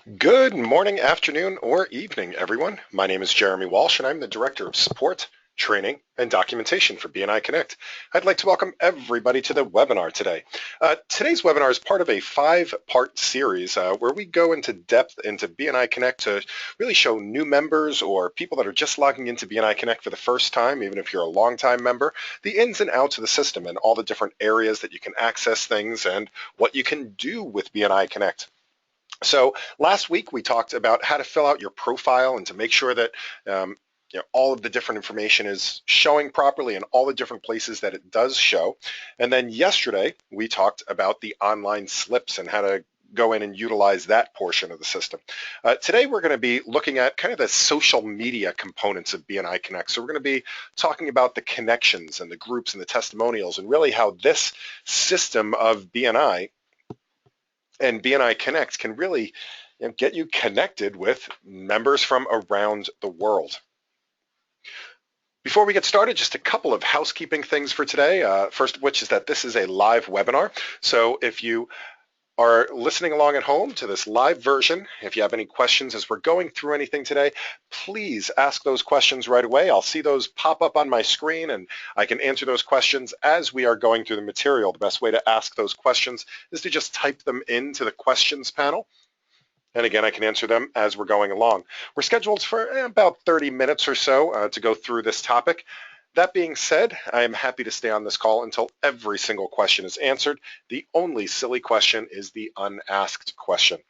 Good morning, afternoon, or evening, everyone. My name is Jeremy Walsh, and I'm the Director of Support, Training, and Documentation for BNI Connect. I'd like to welcome everybody to the webinar today. Today's webinar is part of a 5-part series where we go into depth into BNI Connect to really show new members or people that are just logging into BNI Connect for the first time, even if you're a longtime member, the ins and outs of the system and all the different areas that you can access things and what you can do with BNI Connect. So last week we talked about how to fill out your profile and to make sure that all of the different information is showing properly in all the different places that it does show. And then yesterday we talked about the online slips and how to go in and utilize that portion of the system. Today we're going to be looking at kind of the social media components of BNI Connect. So we're going to be talking about the connections and the groups and the testimonials and really how this system of BNI and BNI Connect can really get you connected with members from around the world. Before we get started, just a couple of housekeeping things for today. First of which is that this is a live webinar. So if you are listening along at home to this live version, if you have any questions as we're going through anything today, please ask those questions right away. I'll see those pop up on my screen and I can answer those questions as we are going through the material. The best way to ask those questions is to just type them into the questions panel. And again, I can answer them as we're going along. We're scheduled for about 30 minutes or so to go through this topic. That being said, I am happy to stay on this call until every single question is answered. The only silly question is the unasked question.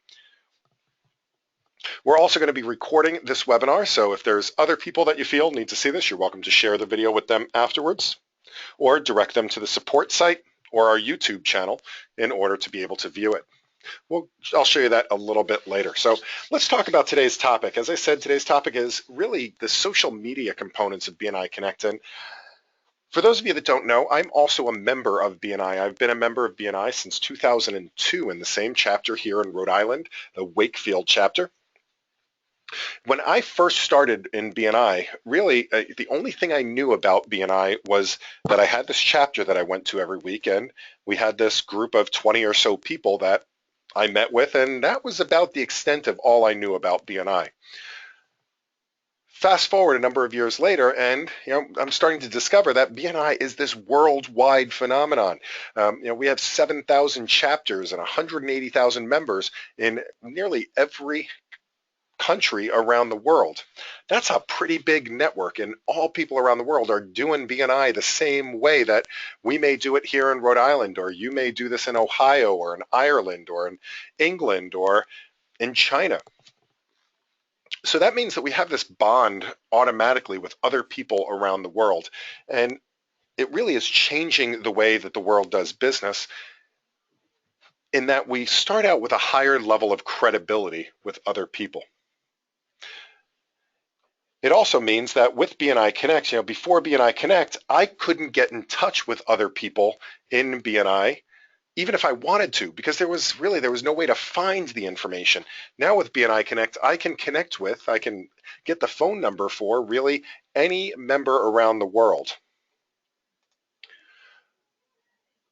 We're also going to be recording this webinar, so if there's other people that you feel need to see this, you're welcome to share the video with them afterwards or direct them to the support site or our YouTube channel in order to be able to view it. Well, I'll show you that a little bit later. So let's talk about today's topic. As I said, today's topic is really the social media components of BNI Connect. And for those of you that don't know, I'm also a member of BNI. I've been a member of BNI since 2002 in the same chapter here in Rhode Island, the Wakefield chapter. When I first started in BNI, really the only thing I knew about BNI was that I had this chapter that I went to every weekend. We had this group of 20 or so people that I met with, and that was about the extent of all I knew about BNI. Fast forward a number of years later, and I'm starting to discover that BNI is this worldwide phenomenon. We have 7,000 chapters and 180,000 members in nearly every country around the world. That's a pretty big network, and all people around the world are doing BNI the same way that we may do it here in Rhode Island, or you may do this in Ohio or in Ireland or in England or in China. So that means that we have this bond automatically with other people around the world, and it really is changing the way that the world does business in that we start out with a higher level of credibility with other people. It also means that with BNI Connect, before BNI Connect, I couldn't get in touch with other people in BNI, even if I wanted to, because there was no way to find the information. Now with BNI Connect, I can get the phone number for really any member around the world.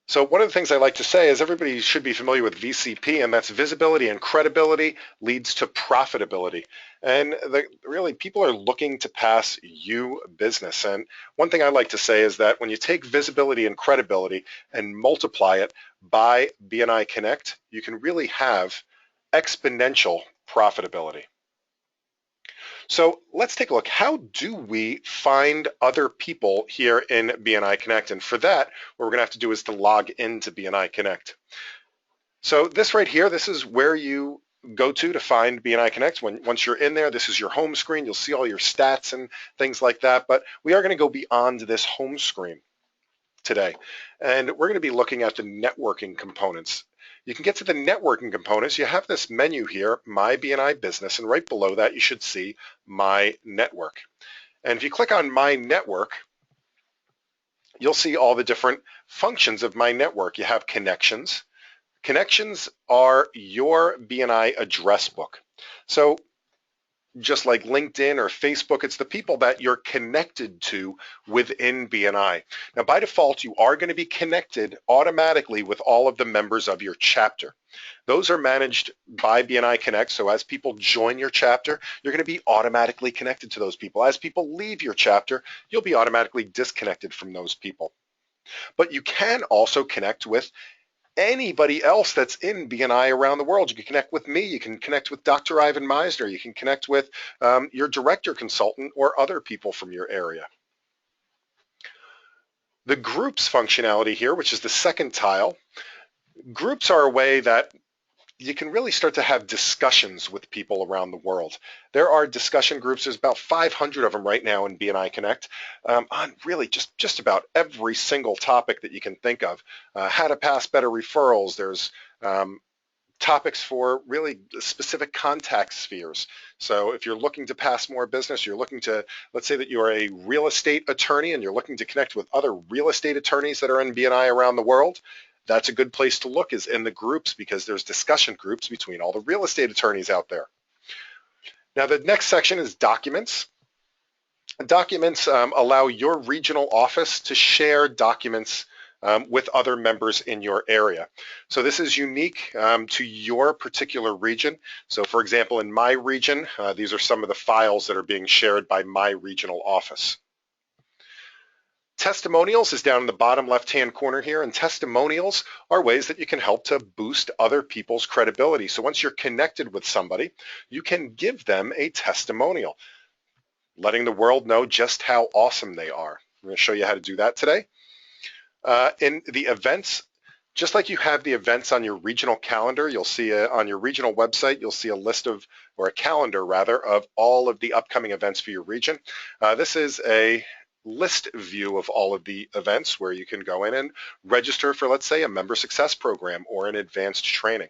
So one of the things I like to say is everybody should be familiar with VCP, and that's visibility and credibility leads to profitability. And really, people are looking to pass you business. And one thing I like to say is that when you take visibility and credibility and multiply it by BNI Connect, you can really have exponential profitability. So let's take a look. How do we find other people here in BNI Connect? And for that, what we're going to have to do is to log into BNI Connect. So this right here, this is where you go to find BNI Connect. Once you're in there, this is your home screen. You'll see all your stats and things like that. But we are going to go beyond this home screen today. And we're going to be looking at the networking components. You can get to the networking components. You have this menu here, My BNI Business, and right below that you should see My Network. And if you click on My Network, you'll see all the different functions of My Network. You have connections. Connections are your BNI address book. So just like LinkedIn or Facebook. It's the people that you're connected to within BNI. Now, by default, you are going to be connected automatically with all of the members of your chapter. Those are managed by BNI Connect, so as people join your chapter, you're going to be automatically connected to those people. As people leave your chapter, you'll be automatically disconnected from those people. But you can also connect with anybody else that's in BNI around the world. You can connect with me, you can connect with Dr. Ivan Meisner, you can connect with your director consultant or other people from your area. The groups functionality here, which is the second tile, groups are a way that you can really start to have discussions with people around the world. There are discussion groups, there's about 500 of them right now in BNI Connect on really just about every single topic that you can think of. How to pass better referrals, there's topics for really specific contact spheres. So if you're looking to pass more business, you're looking to, let's say that you're a real estate attorney and you're looking to connect with other real estate attorneys that are in BNI around the world, that's a good place to look, is in the groups, because there's discussion groups between all the real estate attorneys out there. Now the next section is documents. Documents allow your regional office to share documents with other members in your area. So this is unique to your particular region. So for example, in my region, these are some of the files that are being shared by my regional office. Testimonials is down in the bottom left-hand corner here, and testimonials are ways that you can help to boost other people's credibility. So once you're connected with somebody, you can give them a testimonial, letting the world know just how awesome they are. I'm going to show you how to do that today. In the events, just like you have the events on your regional calendar, you'll see on your regional website, you'll see a list of, or a calendar rather, of all of the upcoming events for your region. This is a list view of all of the events where you can go in and register for, let's say, a member success program or an advanced training.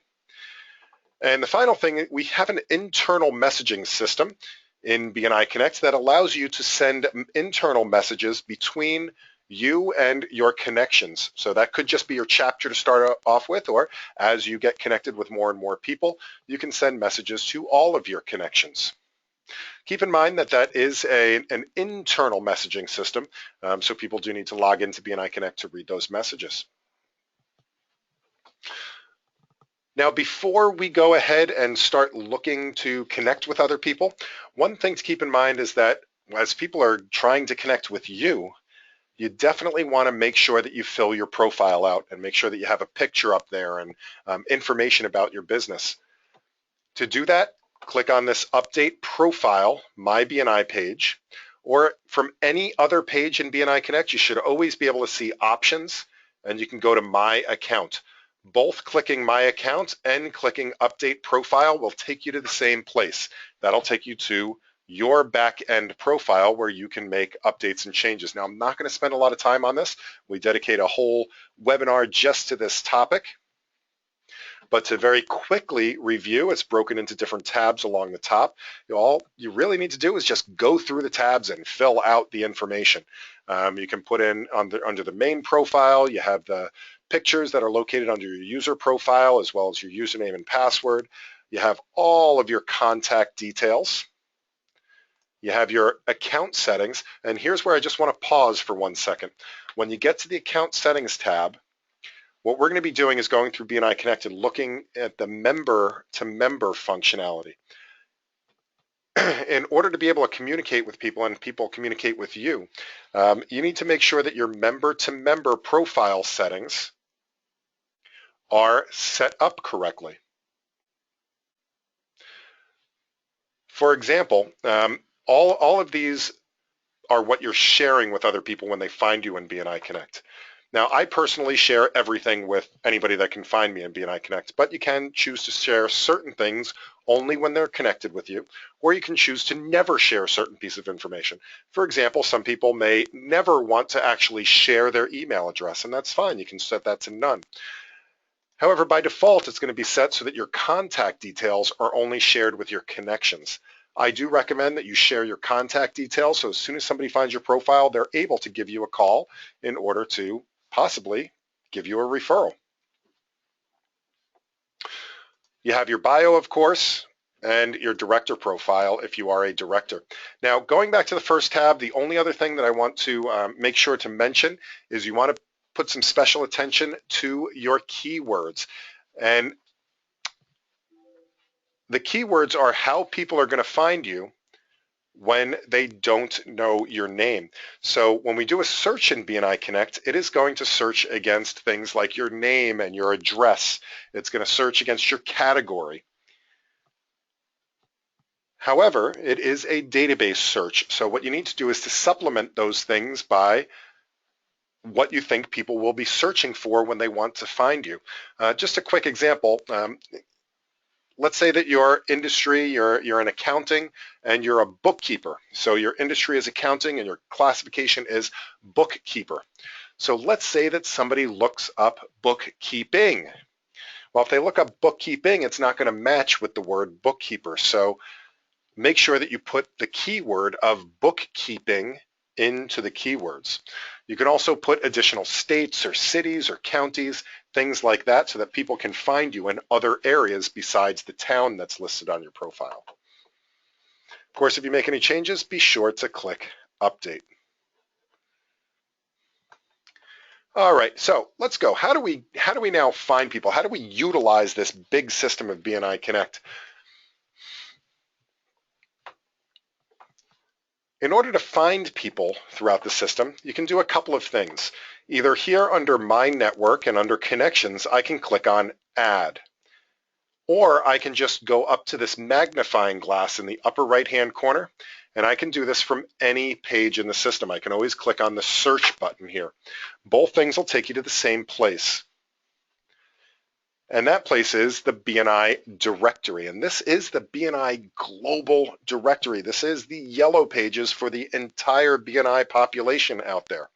And the final thing, we have an internal messaging system in BNI Connect that allows you to send internal messages between you and your connections. So that could just be your chapter to start off with, or as you get connected with more and more people, you can send messages to all of your connections. Keep in mind that that is an internal messaging system, so people do need to log into BNI Connect to read those messages. Now, before we go ahead and start looking to connect with other people, one thing to keep in mind is that as people are trying to connect with you, you definitely want to make sure that you fill your profile out and make sure that you have a picture up there and information about your business. To do that, click on this Update Profile, My BNI page, or from any other page in BNI Connect, you should always be able to see Options, and you can go to My Account. Both clicking My Account and clicking Update Profile will take you to the same place. That'll take you to your back-end profile where you can make updates and changes. Now, I'm not going to spend a lot of time on this. We dedicate a whole webinar just to this topic. But to very quickly review, it's broken into different tabs along the top. All you really need to do is just go through the tabs and fill out the information. You can put in under the main profile, you have the pictures that are located under your user profile, as well as your username and password. You have all of your contact details. You have your account settings, and here's where I just want to pause for 1 second. When you get to the account settings tab, what we're going to be doing is going through BNI Connect and looking at the member-to-member functionality. In order to be able to communicate with people and people communicate with you, you need to make sure that your member-to-member profile settings are set up correctly. For example, all of these are what you're sharing with other people when they find you in BNI Connect. Now, I personally share everything with anybody that can find me in BNI Connect, but you can choose to share certain things only when they're connected with you, or you can choose to never share a certain piece of information. For example, some people may never want to actually share their email address, and that's fine. You can set that to none. However, by default, it's going to be set so that your contact details are only shared with your connections. I do recommend that you share your contact details, so as soon as somebody finds your profile, they're able to give you a call in order to possibly give you a referral. You have your bio, of course. and your director profile if you are a director. Now, going back to the first tab, the only other thing that I want to make sure to mention is you want to put some special attention to your keywords. And the keywords are how people are going to find you when they don't know your name. So when we do a search in BNI Connect, it is going to search against things like your name and your address. It's going to search against your category. However, it is a database search. So what you need to do is to supplement those things by what you think people will be searching for when they want to find you. Just a quick example. Let's say that your industry, you're in accounting and you're a bookkeeper. So your industry is accounting and your classification is bookkeeper. So let's say that somebody looks up bookkeeping. Well, if they look up bookkeeping, it's not going to match with the word bookkeeper. So make sure that you put the keyword of bookkeeping into the keywords. You can also put additional states or cities or counties, things like that, so that people can find you in other areas besides the town that's listed on your profile. Of course, if you make any changes, be sure to click Update. All right, so let's go. How do we now find people? How do we utilize this big system of BNI Connect? In order to find people throughout the system, you can do a couple of things. Either here under My Network and under Connections, I can click on Add. Or I can just go up to this magnifying glass in the upper right-hand corner, and I can do this from any page in the system. I can always click on the Search button here. Both things will take you to the same place. And that place is the BNI directory. And this is the BNI global directory. This is the yellow pages for the entire BNI population out there.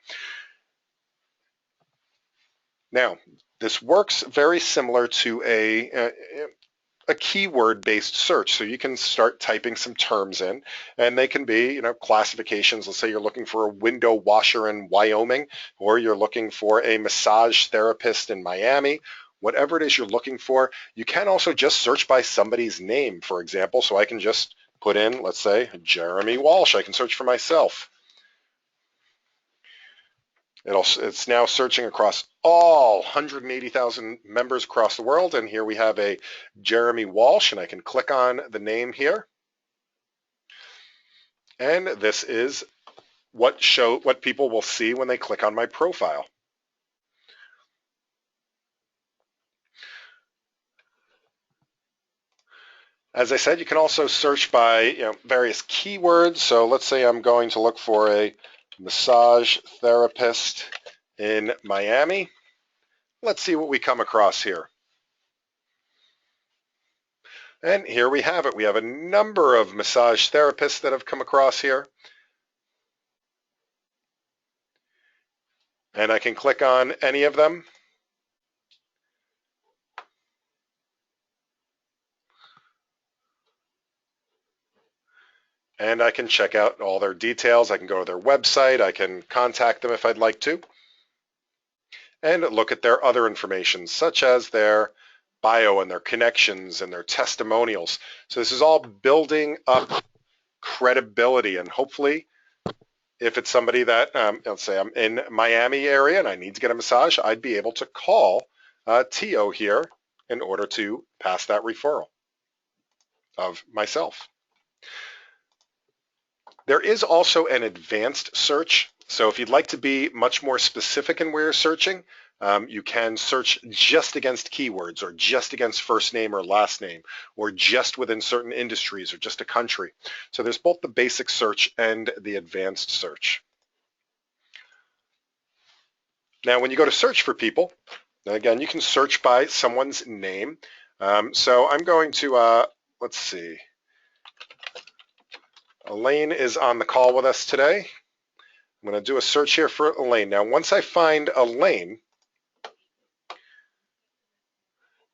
Now, this works very similar to a keyword-based search. So you can start typing some terms in, and they can be, classifications. Let's say you're looking for a window washer in Wyoming, or you're looking for a massage therapist in Miami. Whatever it is you're looking for, you can also just search by somebody's name, for example. So I can just put in, let's say, Jeremy Walsh. I can search for myself. It's now searching across all 180,000 members across the world, and here we have a Jeremy Walsh, and I can click on the name here. And this is what people will see when they click on my profile. As I said, you can also search by various keywords. So let's say I'm going to look for a massage therapist in Miami. Let's see what we come across here. And here we have it. We have a number of massage therapists that have come across here. And I can click on any of them. And I can check out all their details. I can go to their website. I can contact them if I'd like to. And look at their other information, such as their bio and their connections and their testimonials. So this is all building up credibility, and hopefully if it's somebody that, let's say I'm in Miami area and I need to get a massage, I'd be able to call Tio here in order to pass that referral of myself. There is also an advanced search. So if you'd like to be much more specific in where you're searching, you can search just against keywords, or just against first name or last name, or just within certain industries, or just a country. So there's both the basic search and the advanced search. Now, when you go to search for people, again, you can search by someone's name. So I'm going to, let's see. Elaine is on the call with us today. I'm going to do a search here for Elaine. Now, once I find Elaine,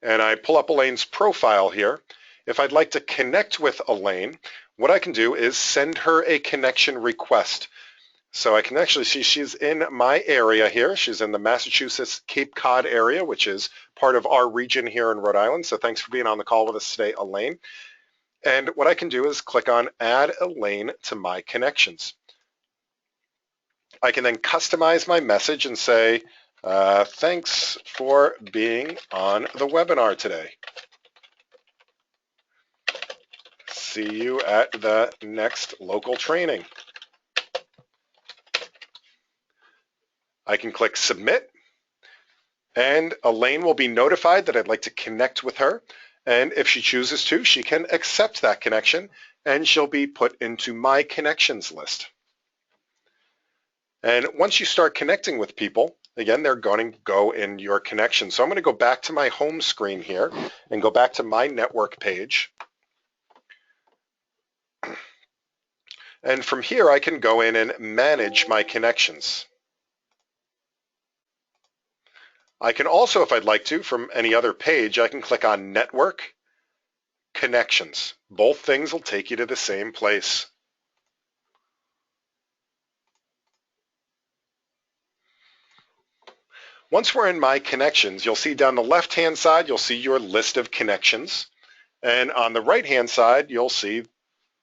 and I pull up Elaine's profile here, if I'd like to connect with Elaine, what I can do is send her a connection request. So I can actually see she's in my area here. She's in the Massachusetts Cape Cod area, which is part of our region here in Rhode Island. So thanks for being on the call with us today, Elaine. And what I can do is click on Add a Lane to My Connections. I can then customize my message and say, thanks for being on the webinar today. See you at the next local training. I can click Submit, and Elaine will be notified that I'd like to connect with her. And if she chooses to, she can accept that connection, and she'll be put into my connections list. And once you start connecting with people, again, they're going to go in your connection. So I'm going to go back to my home screen here and go back to my network page. And from here, I can go in and manage my connections. I can also, if I'd like to, from any other page, I can click on Network, Connections. Both things will take you to the same place. Once we're in My Connections, you'll see down the left-hand side, you'll see your list of connections. And on the right-hand side, you'll see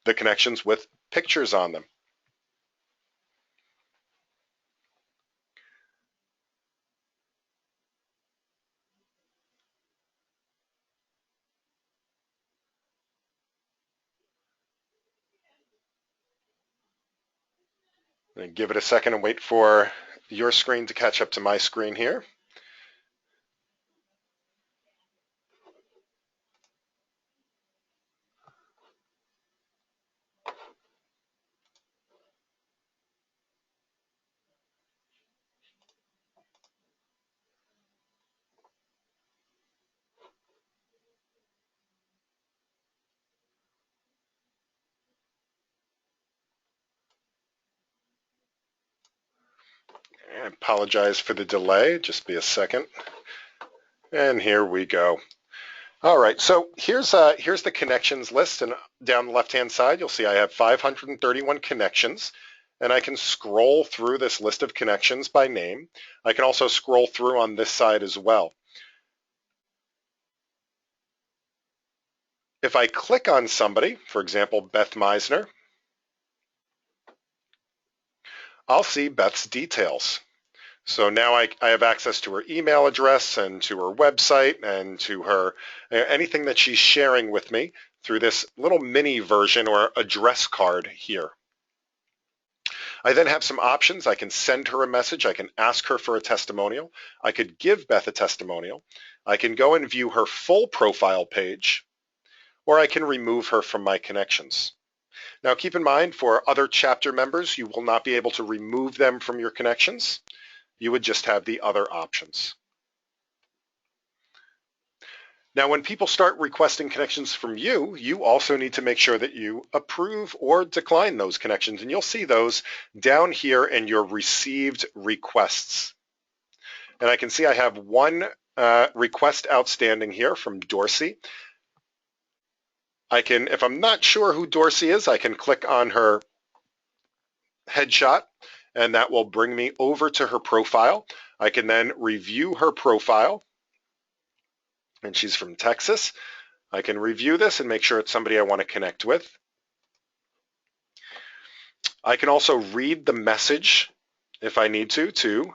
the connections with pictures on them. And give it a second and wait for your screen to catch up to my screen here. I apologize for the delay, just be a second. And here we go. All right, so here's the connections list, and down the left-hand side, you'll see I have 531 connections, and I can scroll through this list of connections by name. I can also scroll through on this side as well. If I click on somebody, for example, Beth Meisner, I'll see Beth's details. So now I have access to her email address and to her website and to her anything that she's sharing with me through this little mini version or address card here. I then have some options. I can send her a message. I can ask her for a testimonial. I could give Beth a testimonial. I can go and view her full profile page, or I can remove her from my connections. Now keep in mind, for other chapter members, you will not be able to remove them from your connections. You would just have the other options. Now, when people start requesting connections from you, you also need to make sure that you approve or decline those connections, and you'll see those down here in your received requests. And I can see I have one request outstanding here from Dorsey. I can, if I'm not sure who Dorsey is, I can click on her headshot, and that will bring me over to her profile. I can then review her profile, and she's from Texas. I can review this and make sure it's somebody I want to connect with. I can also read the message if I need to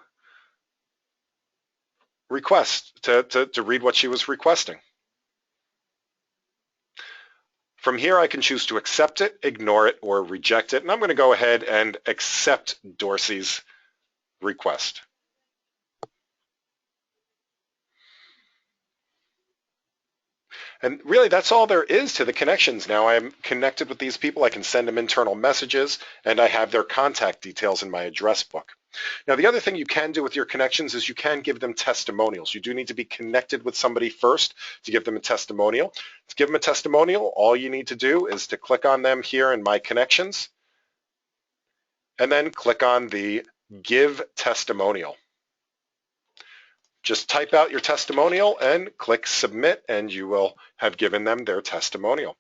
request, to read what she was requesting. From here, I can choose to accept it, ignore it, or reject it. And I'm going to go ahead and accept Dorsey's request. And really, that's all there is to the connections. Now I'm connected with these people. I can send them internal messages, and I have their contact details in my address book. Now, the other thing you can do with your connections is you can give them testimonials. You do need to be connected with somebody first to give them a testimonial. To give them a testimonial, all you need to do is to click on them here in My Connections, and then click on the Give Testimonial. Just type out your testimonial and click Submit, and you will have given them their testimonial.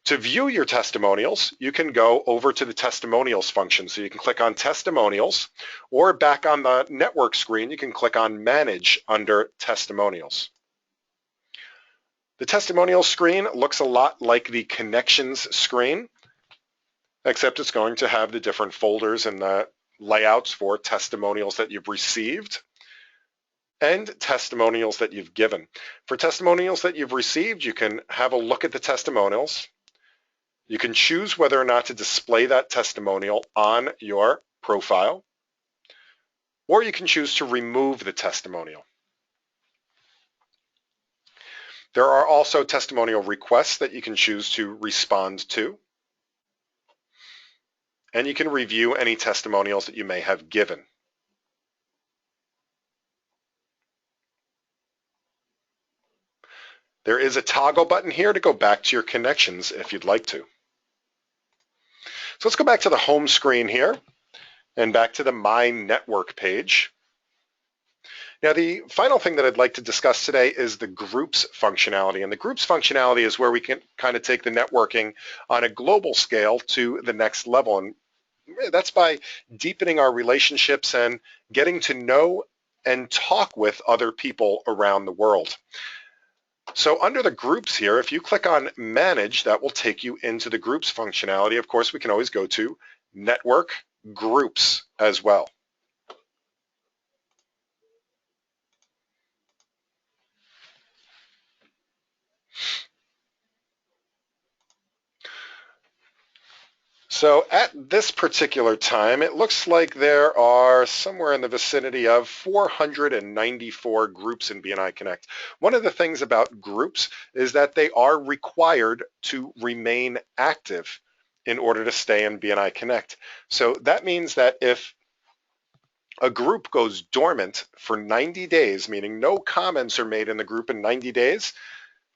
To view your testimonials, you can go over to the Testimonials function. So you can click on Testimonials, or back on the network screen, you can click on Manage under Testimonials. The testimonial screen looks a lot like the connections screen, except it's going to have the different folders and the layouts for testimonials that you've received and testimonials that you've given. For testimonials that you've received, you can have a look at the testimonials. You can choose whether or not to display that testimonial on your profile, or you can choose to remove the testimonial. There are also testimonial requests that you can choose to respond to, and you can review any testimonials that you may have given. There is a toggle button here to go back to your connections if you'd like to. So let's go back to the home screen here and back to the My Network page. Now, the final thing that I'd like to discuss today is the groups functionality. And the groups functionality is where we can kind of take the networking on a global scale to the next level. And that's by deepening our relationships and getting to know and talk with other people around the world. So under the groups here, if you click on Manage, that will take you into the groups functionality. Of course, we can always go to Network Groups as well. So at this particular time, it looks like there are somewhere in the vicinity of 494 groups in BNI Connect. One of the things about groups is that they are required to remain active in order to stay in BNI Connect. So that means that if a group goes dormant for 90 days, meaning no comments are made in the group in 90 days,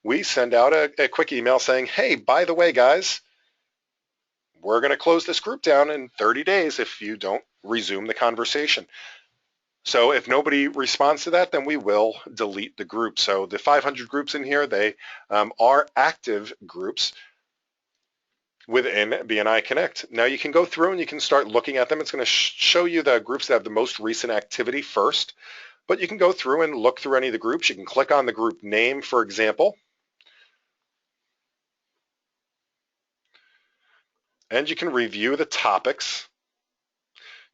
we send out a quick email saying, hey, by the way, guys, we're going to close this group down in 30 days if you don't resume the conversation. So if nobody responds to that, then we will delete the group. So the 500 groups in here, they are active groups within BNI Connect. Now you can go through and you can start looking at them. It's going to show you the groups that have the most recent activity first, but you can go through and look through any of the groups. You can click on the group name, for example, and you can review the topics.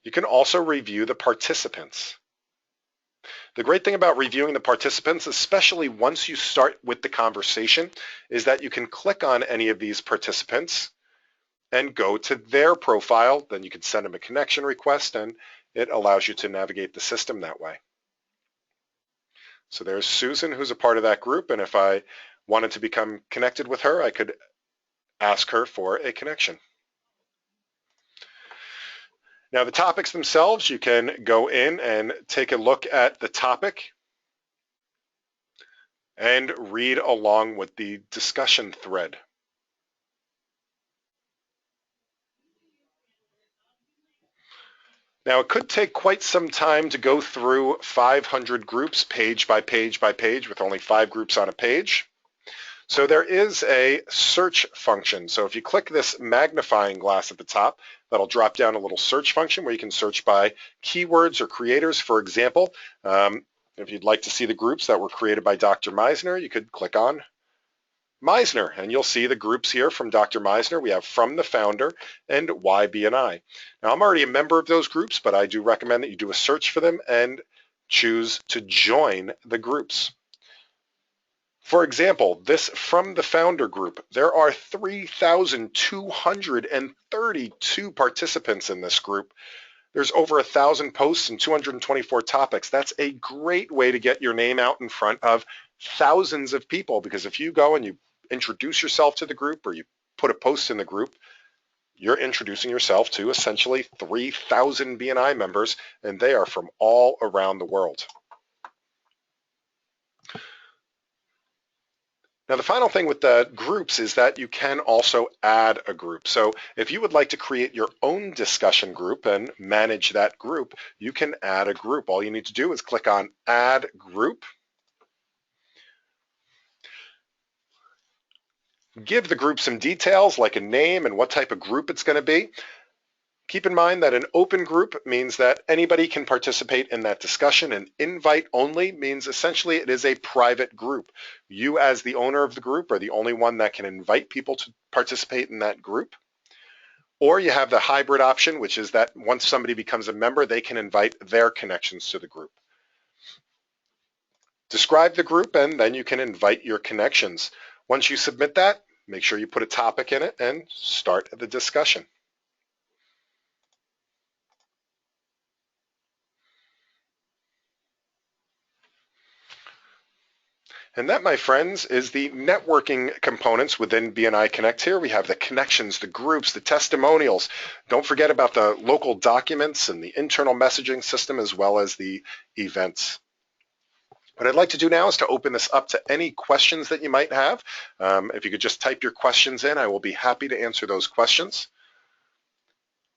You can also review the participants. The great thing about reviewing the participants, especially once you start with the conversation, is that you can click on any of these participants and go to their profile. Then you can send them a connection request, and it allows you to navigate the system that way. So there's Susan, who's a part of that group, and if I wanted to become connected with her, I could ask her for a connection. Now the topics themselves, you can go in and take a look at the topic and read along with the discussion thread. Now it could take quite some time to go through 500 groups page by page by page with only 5 groups on a page. So there is a search function. So if you click this magnifying glass at the top, that'll drop down a little search function where you can search by keywords or creators. For example, if you'd like to see the groups that were created by Dr. Meisner, you could click on Meisner, and you'll see the groups here from Dr. Meisner. We have From the Founder and Why BNI. Now, I'm already a member of those groups, but I do recommend that you do a search for them and choose to join the groups. For example, this From the Founder group, there are 3,232 participants in this group. There's over 1,000 posts and 224 topics. That's a great way to get your name out in front of thousands of people, because if you go and you introduce yourself to the group or you put a post in the group, you're introducing yourself to essentially 3,000 BNI members, and they are from all around the world. Now, the final thing with the groups is that you can also add a group. So if you would like to create your own discussion group and manage that group, you can add a group. All you need to do is click on Add Group. Give the group some details like a name and what type of group it's going to be. Keep in mind that an open group means that anybody can participate in that discussion. An invite only means essentially it is a private group. You as the owner of the group are the only one that can invite people to participate in that group. Or you have the hybrid option, which is that once somebody becomes a member, they can invite their connections to the group. Describe the group and then you can invite your connections. Once you submit that, make sure you put a topic in it and start the discussion. And that, my friends, is the networking components within BNI Connect. Here we have the connections, the groups, the testimonials. Don't forget about the local documents and the internal messaging system as well as the events. What I'd like to do now is to open this up to any questions that you might have. If you could just type your questions in, I will be happy to answer those questions.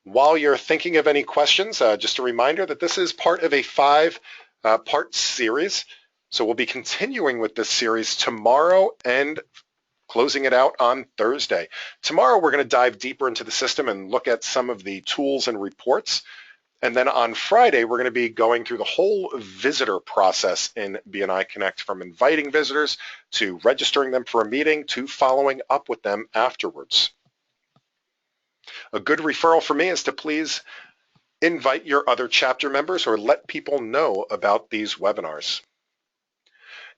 While you're thinking of any questions, just a reminder that this is part of a 5-part series. So we'll be continuing with this series tomorrow and closing it out on Thursday. Tomorrow we're going to dive deeper into the system and look at some of the tools and reports. And then on Friday, we're going to be going through the whole visitor process in BNI Connect, from inviting visitors to registering them for a meeting to following up with them afterwards. A good referral for me is to please invite your other chapter members or let people know about these webinars.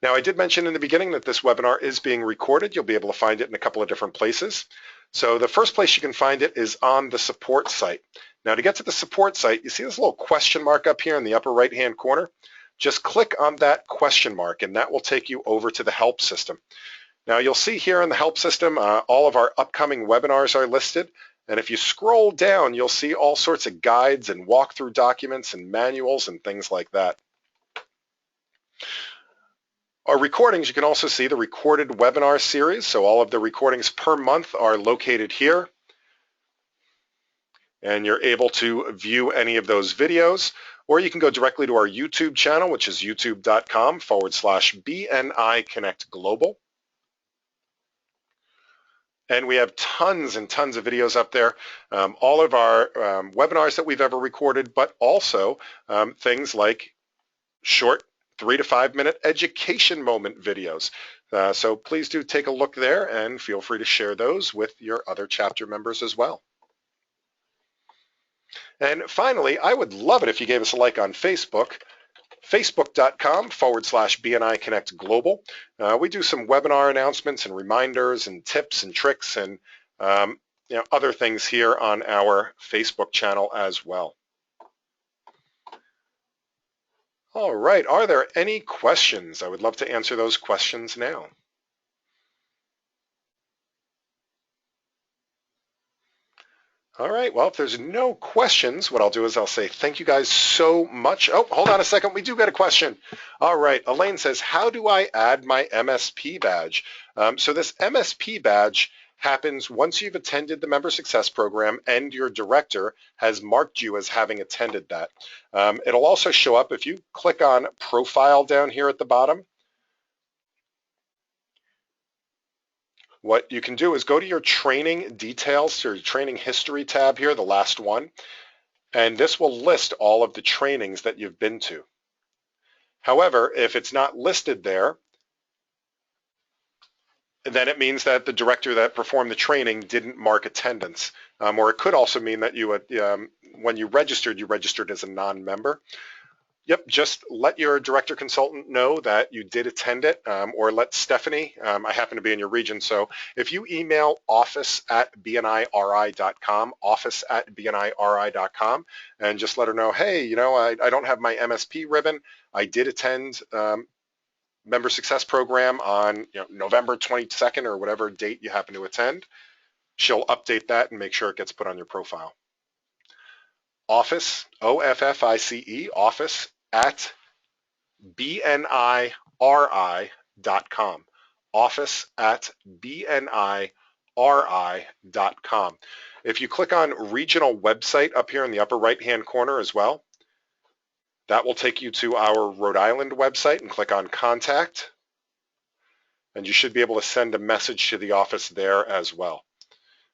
Now, I did mention in the beginning that this webinar is being recorded. You'll be able to find it in a couple of different places. So the first place you can find it is on the support site. Now, to get to the support site, you see this little question mark up here in the upper right-hand corner? Just click on that question mark, and that will take you over to the help system. Now, you'll see here in the help system, all of our upcoming webinars are listed. And if you scroll down, you'll see all sorts of guides and walkthrough documents and manuals and things like that. Our recordings, you can also see the recorded webinar series. So all of the recordings per month are located here. And you're able to view any of those videos, or you can go directly to our YouTube channel, which is youtube.com/BNI Connect Global. And we have tons and tons of videos up there, all of our webinars that we've ever recorded, but also things like short 3 to 5 minute education moment videos. So please do take a look there and feel free to share those with your other chapter members as well. And finally, I would love it if you gave us a like on Facebook, facebook.com/BNI Connect Global. We do some webinar announcements and reminders and tips and tricks and other things here on our Facebook channel as well. All right, are there any questions? I would love to answer those questions now. All right, well, if there's no questions, what I'll do is I'll say thank you guys so much. Oh, hold on a second, we do get a question. All right, Elaine says, how do I add my MSP badge? So this MSP badge happens once you've attended the Member Success Program and your director has marked you as having attended that. It'll also show up if you click on Profile down here at the bottom. What you can do is go to your training details, or your training history tab here, the last one, and this will list all of the trainings that you've been to. However, if it's not listed there, then it means that the director that performed the training didn't mark attendance. Or it could also mean that you, when you registered as a non-member. Yep, just let your director consultant know that you did attend it, or let Stephanie, I happen to be in your region, so if you email office@bniri.com, office@bniri.com, and just let her know, hey, I don't have my MSP ribbon, I did attend Member Success Program on November 22nd or whatever date you happen to attend, she'll update that and make sure it gets put on your profile. Office, OFFICE, office@bniri.com, office@bniri.com. If you click on regional website up here in the upper right-hand corner as well, that will take you to our Rhode Island website, and click on contact, and you should be able to send a message to the office there as well.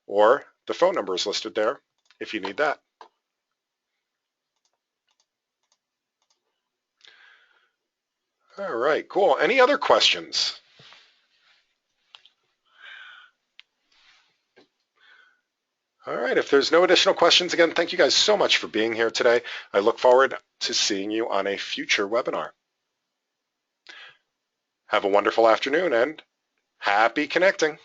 Or the phone number is listed there if you need that. All right, cool. Any other questions? All right, if there's no additional questions, again, thank you guys so much for being here today. I look forward to seeing you on a future webinar. Have a wonderful afternoon and happy connecting.